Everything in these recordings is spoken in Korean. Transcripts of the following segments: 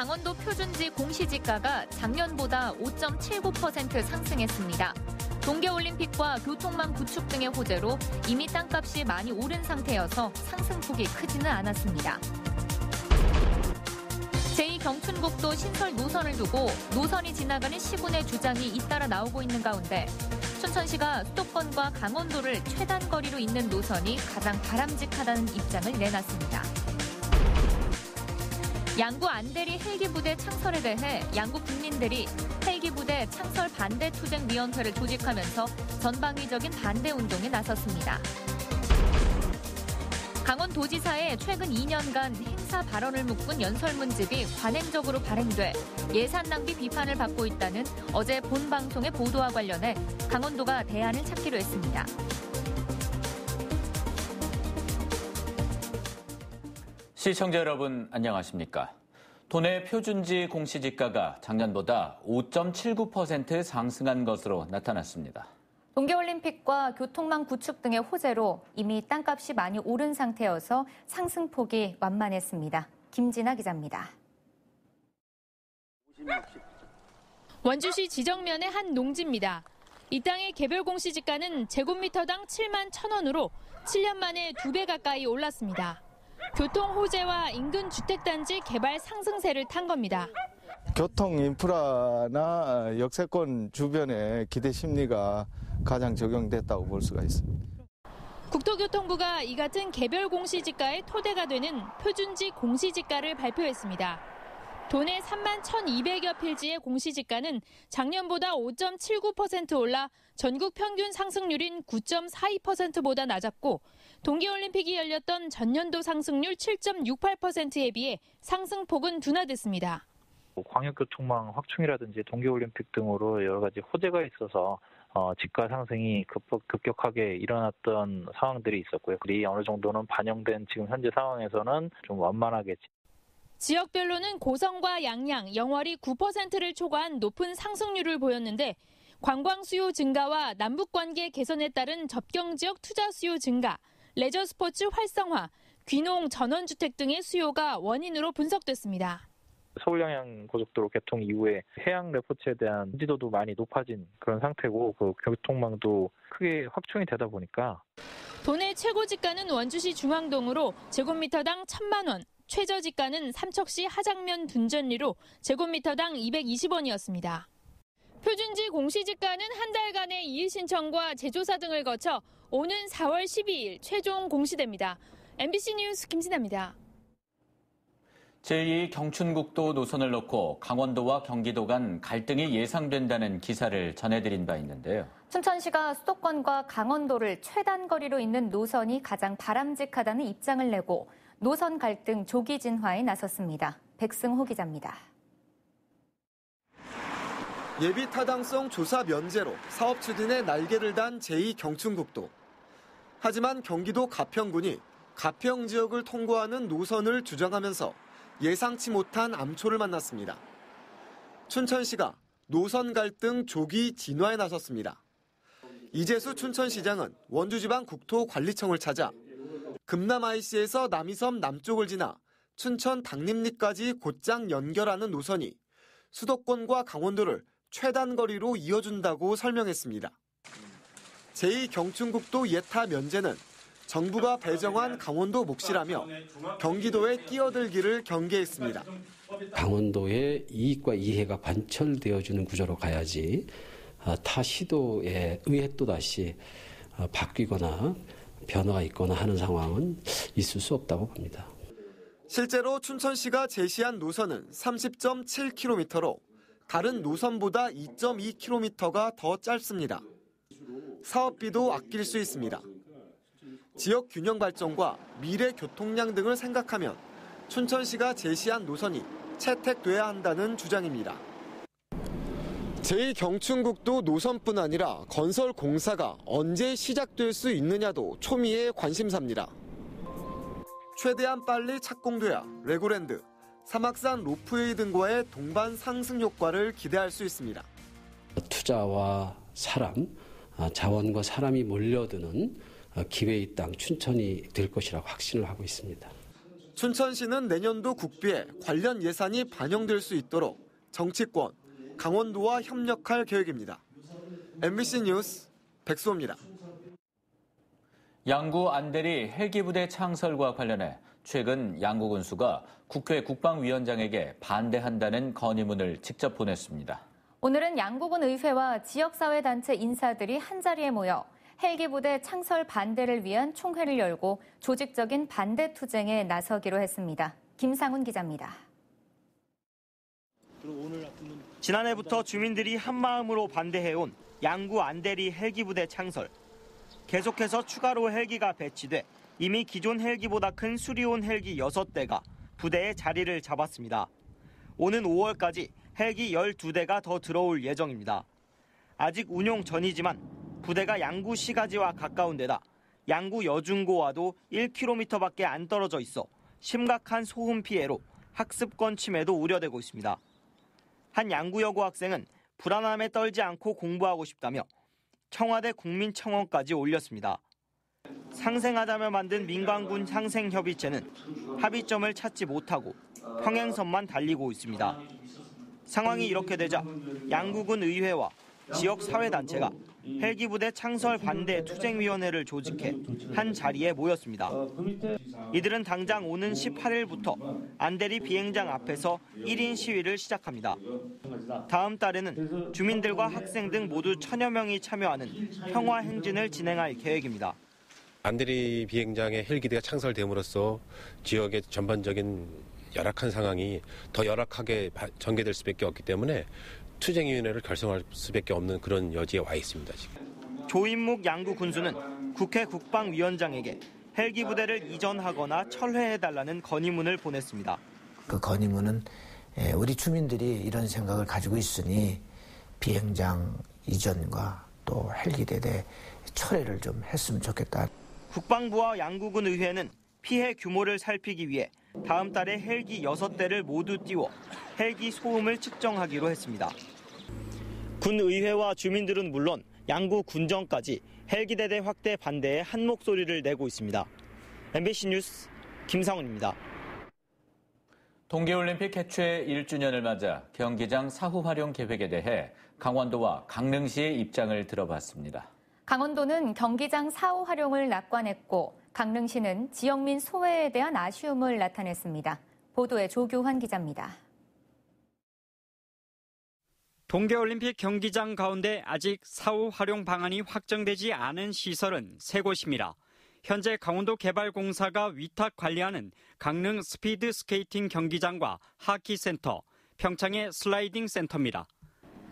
강원도 표준지 공시지가가 작년보다 5.79% 상승했습니다. 동계올림픽과 교통망 구축 등의 호재로 이미 땅값이 많이 오른 상태여서 상승폭이 크지는 않았습니다. 제2경춘국도 신설 노선을 두고 노선이 지나가는 시군의 주장이 잇따라 나오고 있는 가운데 춘천시가 수도권과 강원도를 최단 거리로 잇는 노선이 가장 바람직하다는 입장을 내놨습니다. 양구 안대리 헬기부대 창설에 대해 양구 국민들이 헬기부대 창설 반대 투쟁위원회를 조직하면서 전방위적인 반대 운동에 나섰습니다. 강원도지사의 최근 2년간 행사 발언을 묶은 연설문집이 관행적으로 발행돼 예산 낭비 비판을 받고 있다는 어제 본 방송의 보도와 관련해 강원도가 대안을 찾기로 했습니다. 시청자 여러분 안녕하십니까? 도내 표준지 공시지가가 작년보다 5.79% 상승한 것으로 나타났습니다. 동계올림픽과 교통망 구축 등의 호재로 이미 땅값이 많이 오른 상태여서 상승폭이 완만했습니다. 김진아 기자입니다. 원주시 지정면의 한 농지입니다. 이 땅의 개별 공시지가는 제곱미터당 7만 1,000원으로 7년 만에 2배 가까이 올랐습니다. 교통 호재와 인근 주택단지 개발 상승세를 탄 겁니다. 교통 인프라나 역세권 주변의 기대 심리가 가장 적용됐다고 볼 수가 있습니다. 국토교통부가 이 같은 개별 공시지가의 토대가 되는 표준지 공시지가를 발표했습니다. 도내 3만 1,200여 필지의 공시지가는 작년보다 5.79% 올라 전국 평균 상승률인 9.42%보다 낮았고 동계올림픽이 열렸던 전년도 상승률 7.68%에 비해 상승폭은 둔화됐습니다. 광역교통망 확충이라든지 동계올림픽 등으로 여러 가지 호재가 있어서 지가 상승이 급격하게 일어났던 상황들이 있었고요. 그리 어느 정도는 반영된 지금 현재 상황에서는 좀 완만하겠지. 지역별로는 고성과 양양, 영월이 9%를 초과한 높은 상승률을 보였는데 관광 수요 증가와 남북관계 개선에 따른 접경지역 투자 수요 증가, 레저 스포츠 활성화, 귀농 전원주택 등의 수요가 원인으로 분석됐습니다. 서울 양양 고속도로 개통 이후에 해양 레포츠에 대한 인지도도 많이 높아진 그런 상태고 그 교통망도 크게 확충이 되다 보니까 도내 최고 지가는 원주시 중앙동으로 제곱미터당 1,000만 원, 최저지가는 삼척시 하장면 둔전리로 제곱미터당 220원이었습니다. 표준지 공시지가는 한 달간의 이의 신청과 재조사 등을 거쳐 오는 4월 12일 최종 공시됩니다. MBC 뉴스 김진아입니다. 제2경춘국도 노선을 놓고 강원도와 경기도 간 갈등이 예상된다는 기사를 전해드린 바 있는데요. 춘천시가 수도권과 강원도를 최단 거리로 잇는 노선이 가장 바람직하다는 입장을 내고 노선 갈등 조기 진화에 나섰습니다. 백승호 기자입니다. 예비 타당성 조사 면제로 사업 추진에 날개를 단 제2경춘국도. 하지만 경기도 가평군이 가평 지역을 통과하는 노선을 주장하면서 예상치 못한 암초를 만났습니다. 춘천시가 노선 갈등 조기 진화에 나섰습니다. 이재수 춘천시장은 원주지방국토관리청을 찾아 금남 IC에서 남이섬 남쪽을 지나 춘천 당림리까지 곧장 연결하는 노선이 수도권과 강원도를 최단 거리로 이어준다고 설명했습니다. 제2경춘국도 예타 면제는 정부가 배정한 강원도 몫이라며 경기도의 끼어들기를 경계했습니다. 강원도의 이익과 이해가 관철되어주는 구조로 가야지 타 시도에 의해 또다시 바뀌거나 변화가 있거나 하는 상황은 있을 수 없다고 봅니다. 실제로 춘천시가 제시한 노선은 30.7km로 다른 노선보다 2.2km가 더 짧습니다. 사업비도 아낄 수 있습니다. 지역 균형 발전과 미래 교통량 등을 생각하면 춘천시가 제시한 노선이 채택돼야 한다는 주장입니다. 제2경춘국도 노선뿐 아니라 건설 공사가 언제 시작될 수 있느냐도 초미의 관심사입니다. 최대한 빨리 착공돼야 레고랜드, 사막산 로프웨이 등과의 동반 상승 효과를 기대할 수 있습니다. 투자와 사람, 자원과 사람이 몰려드는 기회의 땅 춘천이 될 것이라고 확신을 하고 있습니다. 춘천시는 내년도 국비에 관련 예산이 반영될 수 있도록 정치권, 강원도와 협력할 계획입니다. MBC 뉴스 백수호입니다. 양구 안대리 헬기부대 창설과 관련해 최근 양구 군수가 국회 국방위원장에게 반대한다는 건의문을 직접 보냈습니다. 오늘은 양구군 의회와 지역사회단체 인사들이 한자리에 모여 헬기부대 창설 반대를 위한 총회를 열고 조직적인 반대 투쟁에 나서기로 했습니다. 김상훈 기자입니다. 지난해부터 주민들이 한마음으로 반대해온 양구 안대리 헬기부대 창설. 계속해서 추가로 헬기가 배치돼 이미 기존 헬기보다 큰 수리온 헬기 6대가 부대에 자리를 잡았습니다. 오는 5월까지 헬기 12대가 더 들어올 예정입니다. 아직 운용 전이지만 부대가 양구 시가지와 가까운 데다 양구 여중고와도 1km밖에 안 떨어져 있어 심각한 소음 피해로 학습권 침해도 우려되고 있습니다. 한 양구 여고 학생은 불안함에 떨지 않고 공부하고 싶다며 청와대 국민청원까지 올렸습니다. 상생하자며 만든 민관군 상생협의체는 합의점을 찾지 못하고 평행선만 달리고 있습니다. 상황이 이렇게 되자 양구군 의회와 지역 사회단체가 헬기부대 창설 반대 투쟁위원회를 조직해 한 자리에 모였습니다. 이들은 당장 오는 18일부터 안대리 비행장 앞에서 1인 시위를 시작합니다. 다음 달에는 주민들과 학생 등 모두 1000여 명이 참여하는 평화 행진을 진행할 계획입니다. 안대리 비행장에 헬기대가 창설됨으로써 지역의 전반적인 열악한 상황이 더 열악하게 전개될 수밖에 없기 때문에 투쟁위원회를 결성할 수밖에 없는 그런 여지에 와 있습니다. 지금. 조인묵 양구 군수는 국회 국방위원장에게 헬기 부대를 이전하거나 철회해달라는 건의문을 보냈습니다. 그 건의문은 우리 주민들이 이런 생각을 가지고 있으니 비행장 이전과 또 헬기대 철회를 좀 했으면 좋겠다. 국방부와 양구군 의회는 피해 규모를 살피기 위해 다음 달에 헬기 6대를 모두 띄워 헬기 소음을 측정하기로 했습니다. 군 의회와 주민들은 물론 양구 군정까지 헬기대대 확대 반대에 한 목소리를 내고 있습니다. MBC 뉴스 김상훈입니다. 동계올림픽 개최 1주년을 맞아 경기장 사후 활용 계획에 대해 강원도와 강릉시의 입장을 들어봤습니다. 강원도는 경기장 사후 활용을 낙관했고 강릉시는 지역민 소외에 대한 아쉬움을 나타냈습니다. 보도에 조교환 기자입니다. 동계올림픽 경기장 가운데 아직 사후 활용 방안이 확정되지 않은 시설은 3곳입니다. 현재 강원도 개발공사가 위탁 관리하는 강릉 스피드 스케이팅 경기장과 하키센터, 평창의 슬라이딩 센터입니다.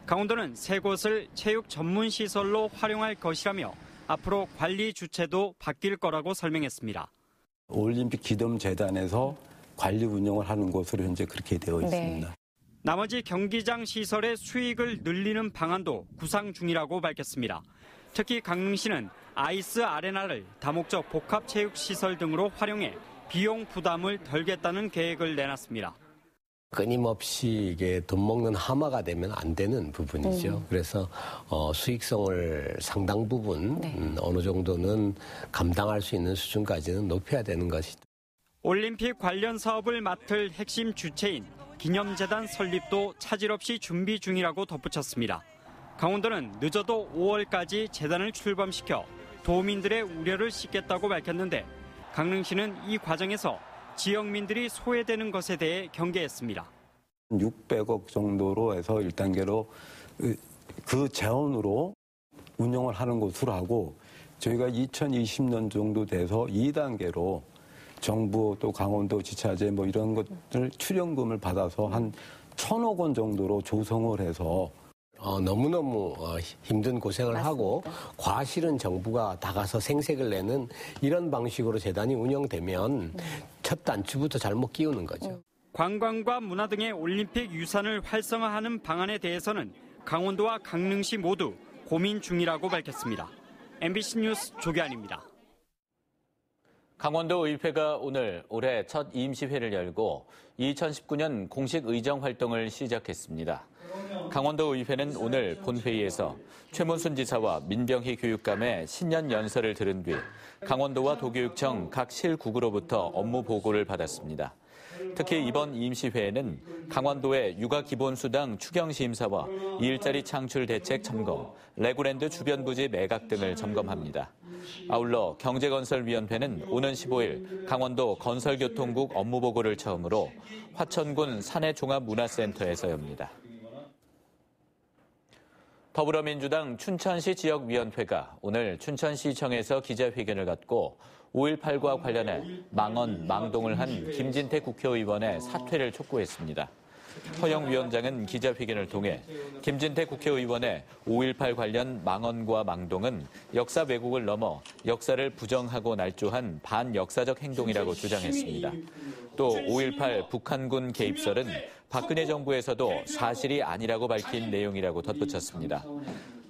강원도는 3곳을 체육 전문 시설로 활용할 것이라며 앞으로 관리 주체도 바뀔 거라고 설명했습니다. 올림픽 기념재단에서 관리 운영을 하는 것으로 현재 그렇게 되어 있습니다. 네. 나머지 경기장 시설의 수익을 늘리는 방안도 구상 중이라고 밝혔습니다. 특히 강릉시는 아이스 아레나를 다목적 복합체육시설 등으로 활용해 비용 부담을 덜겠다는 계획을 내놨습니다. 끊임없이 이게 돈 먹는 하마가 되면 안 되는 부분이죠. 그래서 수익성을 상당 부분 어느 정도는 감당할 수 있는 수준까지는 높여야 되는 것이죠. 올림픽 관련 사업을 맡을 핵심 주체인 기념재단 설립도 차질 없이 준비 중이라고 덧붙였습니다. 강원도는 늦어도 5월까지 재단을 출범시켜 도민들의 우려를 씻겠다고 밝혔는데 강릉시는 이 과정에서 지역민들이 소외되는 것에 대해 경계했습니다. 600억 정도로 해서 1단계로 그 재원으로 운영을 하는 것으로 하고 저희가 2020년 정도 돼서 2단계로 정부 또 강원도 지자체 뭐 이런 것들 출연금을 받아서 한 1,000억 원 정도로 조성을 해서 너무너무 힘든 고생을 맞습니다. 하고 과실은 정부가 나가서 생색을 내는 이런 방식으로 재단이 운영되면 첫 단추부터 잘못 끼우는 거죠. 관광과 문화 등의 올림픽 유산을 활성화하는 방안에 대해서는 강원도와 강릉시 모두 고민 중이라고 밝혔습니다. MBC 뉴스 조기환입니다. 강원도 의회가 오늘 올해 첫 임시회를 열고 2019년 공식 의정 활동을 시작했습니다. 강원도 의회는 오늘 본회의에서 최문순 지사와 민병희 교육감의 신년 연설을 들은 뒤 강원도와 도교육청 각 실국으로부터 업무 보고를 받았습니다. 특히 이번 임시회에는 강원도의 육아기본수당 추경심사와 일자리 창출 대책 점검, 레고랜드 주변 부지 매각 등을 점검합니다. 아울러 경제건설위원회는 오는 15일 강원도 건설교통국 업무보고를 처음으로 화천군 사내종합문화센터에서 엽니다. 더불어민주당 춘천시 지역위원회가 오늘 춘천시청에서 기자회견을 갖고 5.18과 관련해 망언, 망동을 한 김진태 국회의원의 사퇴를 촉구했습니다. 허영 위원장은 기자회견을 통해 김진태 국회의원의 5.18 관련 망언과 망동은 역사 왜곡을 넘어 역사를 부정하고 날조한 반역사적 행동이라고 주장했습니다. 또 5.18 북한군 개입설은 박근혜 정부에서도 사실이 아니라고 밝힌 내용이라고 덧붙였습니다.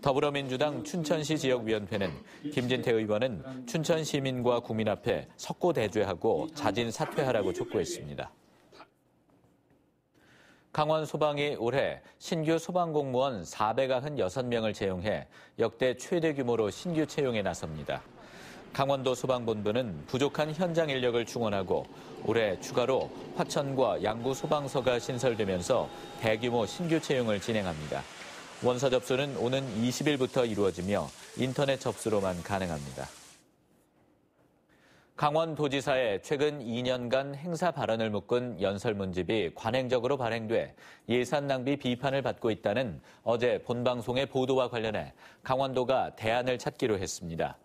더불어민주당 춘천시 지역위원회는 김진태 의원은 춘천 시민과 국민 앞에 석고대죄하고 자진 사퇴하라고 촉구했습니다. 강원 소방이 올해 신규 소방공무원 496명을 채용해 역대 최대 규모로 신규 채용에 나섭니다. 강원도 소방본부는 부족한 현장 인력을 충원하고 올해 추가로 화천과 양구 소방서가 신설되면서 대규모 신규 채용을 진행합니다. 원서 접수는 오는 20일부터 이루어지며 인터넷 접수로만 가능합니다. 강원도지사의 최근 2년간 행사 발언을 묶은 연설문집이 관행적으로 발행돼 예산 낭비 비판을 받고 있다는 어제 본방송의 보도와 관련해 강원도가 대안을 찾기로 했습니다.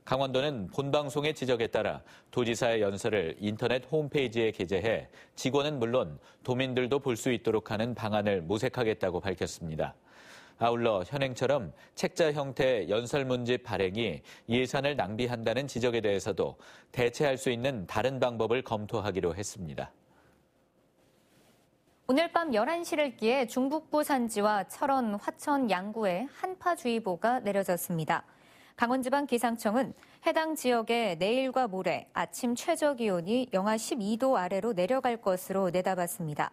강원도는 본방송의 지적에 따라 도지사의 연설을 인터넷 홈페이지에 게재해 직원은 물론 도민들도 볼 수 있도록 하는 방안을 모색하겠다고 밝혔습니다. 아울러 현행처럼 책자 형태의 연설문집 발행이 예산을 낭비한다는 지적에 대해서도 대체할 수 있는 다른 방법을 검토하기로 했습니다. 오늘 밤 11시를 기해 중북부 산지와 철원, 화천, 양구에 한파주의보가 내려졌습니다. 강원지방기상청은 해당 지역에 내일과 모레 아침 최저기온이 영하 12도 아래로 내려갈 것으로 내다봤습니다.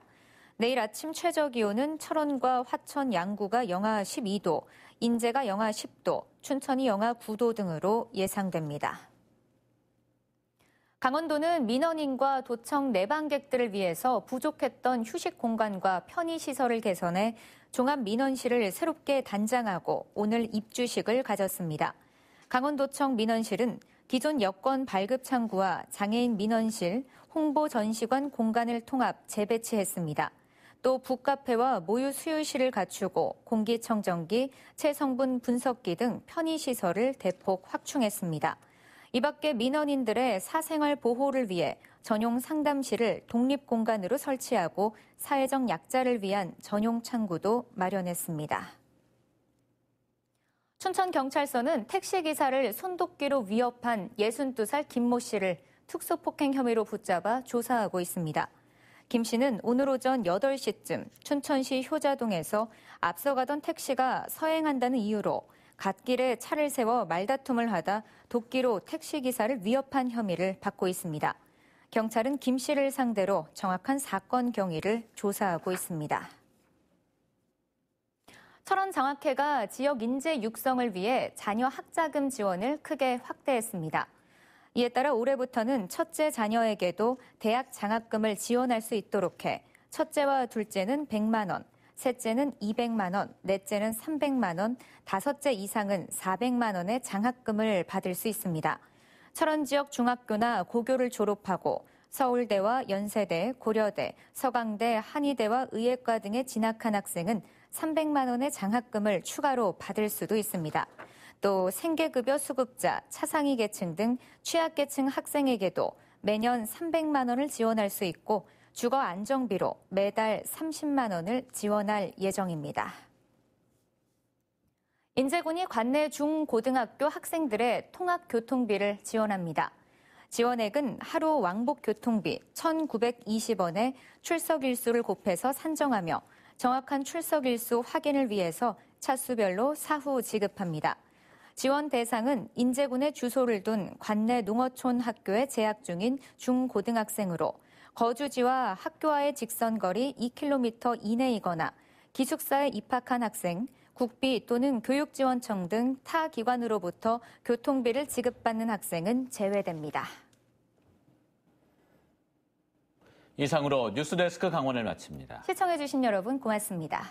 내일 아침 최저기온은 철원과 화천, 양구가 영하 12도, 인제가 영하 10도, 춘천이 영하 9도 등으로 예상됩니다. 강원도는 민원인과 도청 내방객들을 위해서 부족했던 휴식 공간과 편의시설을 개선해 종합민원실을 새롭게 단장하고 오늘 입주식을 가졌습니다. 강원도청 민원실은 기존 여권 발급 창구와 장애인 민원실, 홍보 전시관 공간을 통합 재배치했습니다. 또 북카페와 모유 수유실을 갖추고 공기청정기, 체성분 분석기 등 편의시설을 대폭 확충했습니다. 이 밖에 민원인들의 사생활 보호를 위해 전용 상담실을 독립공간으로 설치하고 사회적 약자를 위한 전용 창구도 마련했습니다. 춘천경찰서는 택시기사를 손도끼로 위협한 62살 김모 씨를 특수폭행 혐의로 붙잡아 조사하고 있습니다. 김 씨는 오늘 오전 8시쯤 춘천시 효자동에서 앞서가던 택시가 서행한다는 이유로 갓길에 차를 세워 말다툼을 하다 도끼로 택시기사를 위협한 혐의를 받고 있습니다. 경찰은 김 씨를 상대로 정확한 사건 경위를 조사하고 있습니다. 철원장학회가 지역 인재 육성을 위해 자녀 학자금 지원을 크게 확대했습니다. 이에 따라 올해부터는 첫째 자녀에게도 대학 장학금을 지원할 수 있도록 해 첫째와 둘째는 100만 원, 셋째는 200만 원, 넷째는 300만 원, 다섯째 이상은 400만 원의 장학금을 받을 수 있습니다. 철원 지역 중학교나 고교를 졸업하고 서울대와 연세대, 고려대, 서강대, 한의대와 의예과 등에 진학한 학생은 300만 원의 장학금을 추가로 받을 수도 있습니다. 또 생계급여 수급자, 차상위 계층 등 취약계층 학생에게도 매년 300만 원을 지원할 수 있고 주거 안정비로 매달 30만 원을 지원할 예정입니다. 인제군이 관내 중고등학교 학생들의 통학교통비를 지원합니다. 지원액은 하루 왕복 교통비 1,920원에 출석 일수를 곱해서 산정하며 정확한 출석 일수 확인을 위해서 차수별로 사후 지급합니다. 지원 대상은 인제군에 주소를 둔 관내 농어촌 학교에 재학 중인 중고등학생으로 거주지와 학교와의 직선거리 2km 이내이거나 기숙사에 입학한 학생, 국비 또는 교육지원청 등 타 기관으로부터 교통비를 지급받는 학생은 제외됩니다. 이상으로 뉴스데스크 강원을 마칩니다. 시청해주신 여러분 고맙습니다.